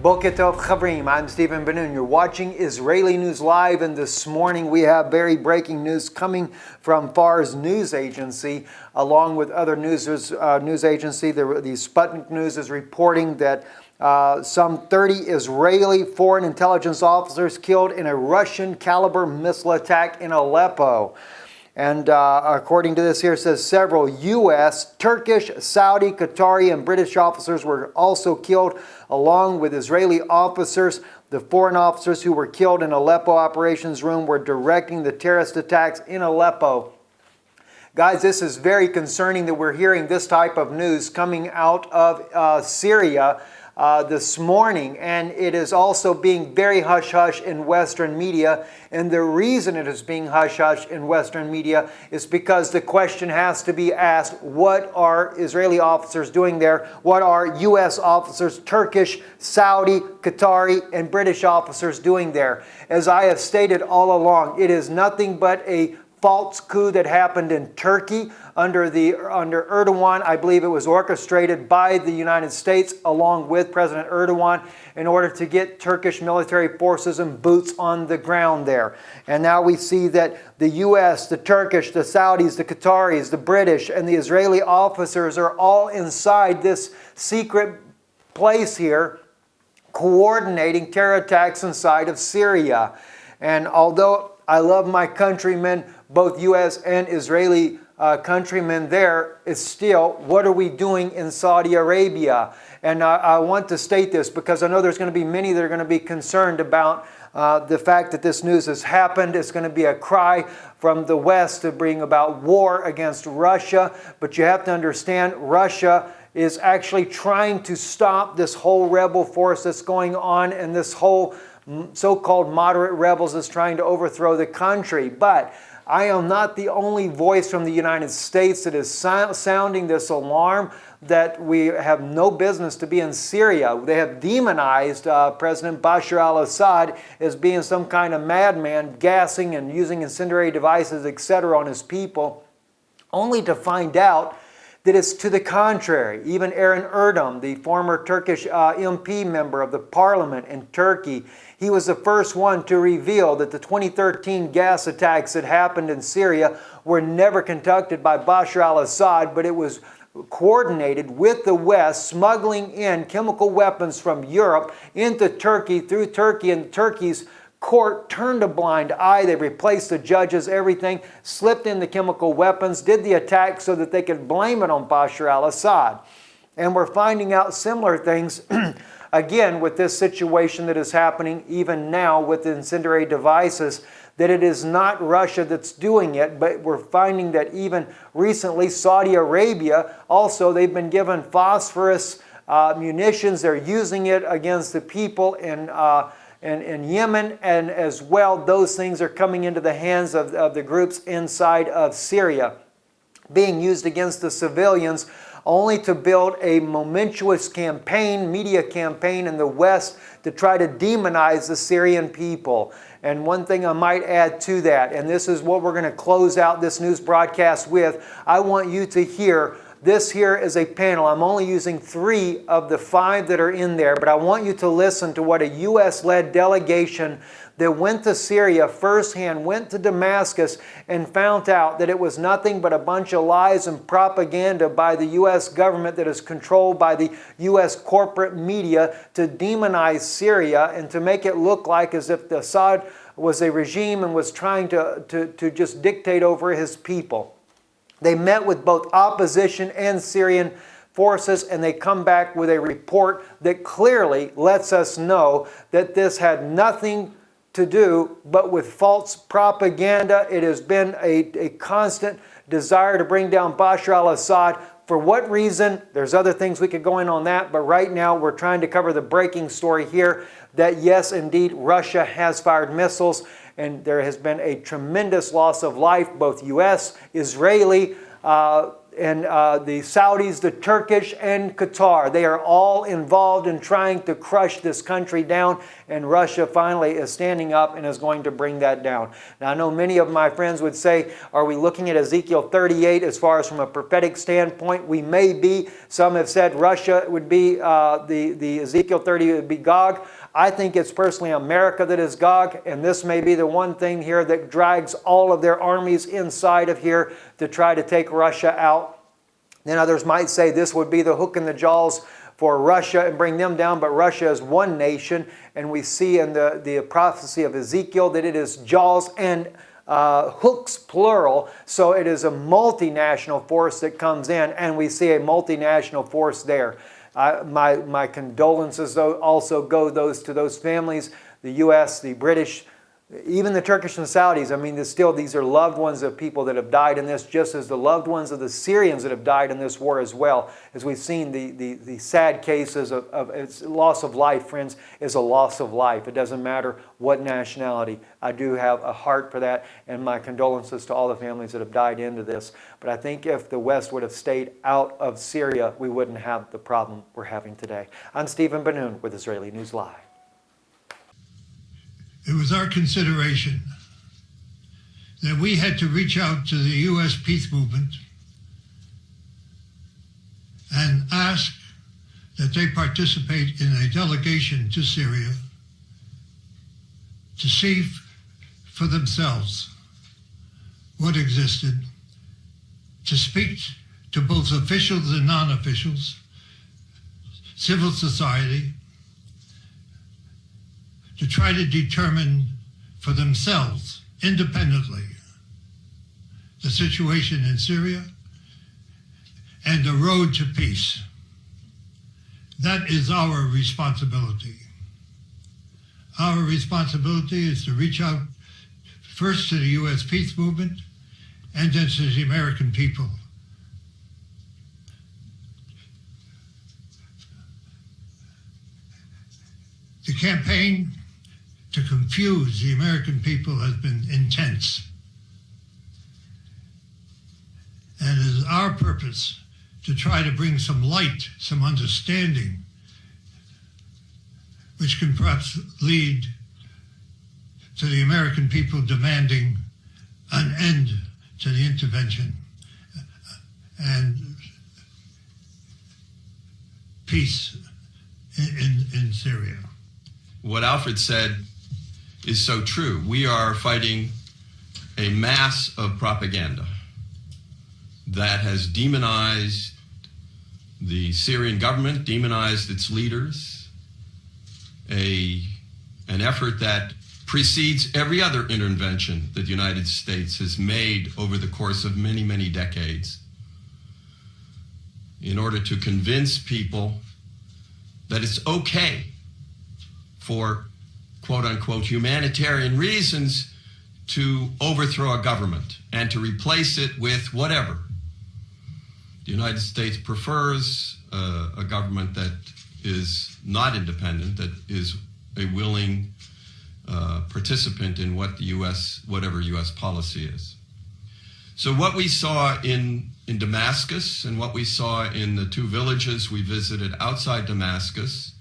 Boker Tov Chavrim, I'm Stephen Ben-Nun. You're watching Israeli News Live, and this morning we have very breaking news coming from Far's news agency, along with other news agency. The Sputnik News is reporting that some 30 Israeli foreign intelligence officers killed in a Russian-caliber missile attack in Aleppo. And according to this here, it says several U.S., Turkish, Saudi, Qatari, and British officers were also killed, along with Israeli officers. The foreign officers who were killed in Aleppo operations room were directing the terrorist attacks in Aleppo. Guys, this is very concerning that we're hearing this type of news coming out of Syria this morning, and it is also being very hush-hush in Western media. And the reason it is being hush-hush in Western media is because the question has to be asked, what are Israeli officers doing there? What are U.S. officers, Turkish, Saudi, Qatari, and British officers doing there? As I have stated all along, it is nothing but a false coup that happened in Turkey under Erdogan. I believe it was orchestrated by the United States along with President Erdogan in order to get Turkish military forces and boots on the ground there. And now we see that the U.S., the Turkish, the Saudis, the Qataris, the British, and the Israeli officers are all inside this secret place here, coordinating terror attacks inside of Syria. And although I love my countrymen, both U.S. and Israeli countrymen there, is still, what are we doing in Saudi Arabia? And I want to state this because I know there's going to be many that are going to be concerned about the fact that this news has happened. It's going to be a cry from the West to bring about war against Russia. But you have to understand, Russia is actually trying to stop this whole rebel force that's going on, and this whole so-called moderate rebels is trying to overthrow the country. But I am not the only voice from the United States that is sounding this alarm that we have no business to be in Syria. They have demonized President Bashar al-Assad as being some kind of madman, gassing and using incendiary devices, etc. on his people, only to find out that it's to the contrary. Even Eren Erdem, the former Turkish MP member of the parliament in Turkey, he was the first one to reveal that the 2013 gas attacks that happened in Syria were never conducted by Bashar al-Assad, but it was coordinated with the West, smuggling in chemical weapons from Europe into Turkey, through Turkey, and Turkey's court turned a blind eye. They replaced the judges, everything, slipped in the chemical weapons, did the attack so that they could blame it on Bashar al-Assad. And we're finding out similar things again with this situation that is happening even now with the incendiary devices, that it is not Russia that's doing it, but we're finding that even recently Saudi Arabia, also they've been given phosphorus munitions. They're using it against the people in Yemen, and as well, those things are coming into the hands of the groups inside of Syria, being used against the civilians, only to build a momentous campaign, media campaign in the West to try to demonize the Syrian people. And one thing I might add to that, and this is what we're going to close out this news broadcast with, I want you to hear. This here is a panel. I'm only using 3 of the 5 that are in there, but I want you to listen to what a U.S.-led delegation that went to Syria firsthand, went to Damascus, and found out that it was nothing but a bunch of lies and propaganda by the U.S. government that is controlled by the U.S. corporate media to demonize Syria and to make it look like as if Assad was a regime and was trying to just dictate over his people. They met with both opposition and Syrian forces, and they come back with a report that clearly lets us know that this had nothing to do but with false propaganda. It has been a constant desire to bring down Bashar al-Assad. For what reason? There's other things we could go in on that, but right now we're trying to cover the breaking story here that yes, indeed, Russia has fired missiles, and there has been a tremendous loss of life, both U.S., Israeli, the Saudis, the Turkish, and Qatar. They are all involved in trying to crush this country down, and Russia finally is standing up and is going to bring that down. Now, I know many of my friends would say, are we looking at Ezekiel 38 as far as from a prophetic standpoint? We may be. Some have said Russia would be, the Ezekiel 30 would be Gog. I think it's personally America that is Gog, and this may be the one thing here that drags all of their armies inside of here to try to take Russia out. Then others might say this would be the hook in the jaws for Russia and bring them down, but Russia is one nation, and we see in the prophecy of Ezekiel that it is jaws and hooks plural, so it is a multinational force that comes in, and we see a multinational force there. My condolences also go to those families, the U.S., the British, even the Turkish and Saudis. I mean, these are loved ones of people that have died in this, just as the loved ones of the Syrians that have died in this war as well. As we've seen, the sad cases of it's loss of life, friends, is a loss of life. It doesn't matter what nationality. I do have a heart for that, and my condolences to all the families that have died into this. But I think if the West would have stayed out of Syria, we wouldn't have the problem we're having today. I'm Stephen Ben-Nun with Israeli News Live. It was our consideration that we had to reach out to the U.S. peace movement and ask that they participate in a delegation to Syria to see for themselves what existed, to speak to both officials and non-officials, civil society, to try to determine for themselves, independently, the situation in Syria and the road to peace. That is our responsibility. Our responsibility is to reach out first to the U.S. peace movement and then to the American people. The campaign to confuse the American people has been intense. And it is our purpose to try to bring some light, some understanding, which can perhaps lead to the American people demanding an end to the intervention and peace in Syria. What Alfred said is so true. We are fighting a mass of propaganda that has demonized the Syrian government, demonized its leaders, an effort that precedes every other intervention that the United States has made over the course of many, many decades in order to convince people that it's okay for quote-unquote humanitarian reasons to overthrow a government and to replace it with whatever. The United States prefers a government that is not independent, that is a willing participant in whatever U.S. policy is. So what we saw in Damascus and what we saw in the two villages we visited outside Damascus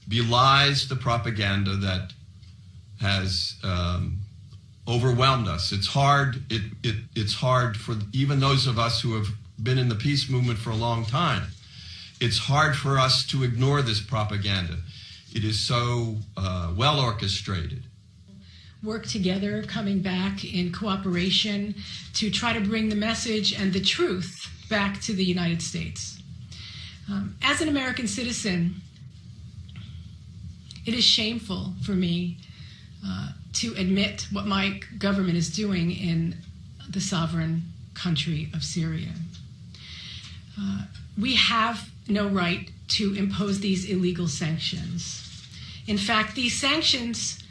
belies the propaganda that has overwhelmed us. It's hard. It's hard for even those of us who have been in the peace movement for a long time. It's hard for us to ignore this propaganda. It is so well orchestrated. Work together, coming back in cooperation to try to bring the message and the truth back to the United States. As an American citizen, it is shameful for me to admit what my government is doing in the sovereign country of Syria. We have no right to impose these illegal sanctions. In fact, these sanctions,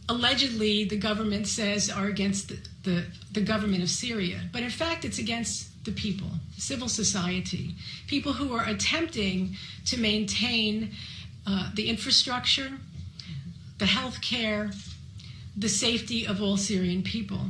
allegedly, the government says are against the government of Syria. But in fact, it's against the people, civil society, people who are attempting to maintain the infrastructure, the health care, the safety of all Syrian people.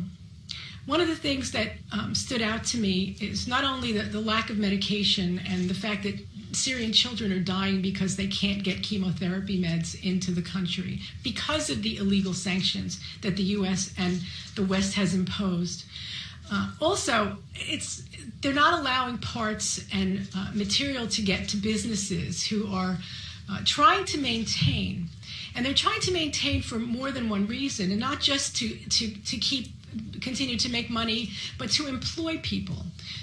One of the things that stood out to me is not only the lack of medication and the fact that Syrian children are dying because they can't get chemotherapy meds into the country because of the illegal sanctions that the U.S. and the West has imposed. Also, they're not allowing parts and material to get to businesses who are trying to maintain. And they're trying to maintain for more than one reason, and not just to continue to make money, but to employ people.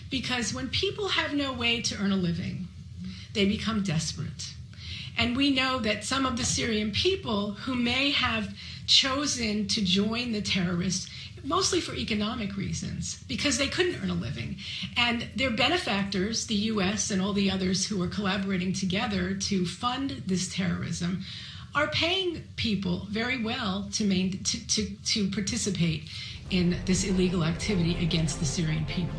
Because when people have no way to earn a living, they become desperate. And we know that some of the Syrian people who may have chosen to join the terrorists, mostly for economic reasons, because they couldn't earn a living. And their benefactors, the U.S. and all the others who are collaborating together to fund this terrorism, are paying people very well to participate in this illegal activity against the Syrian people.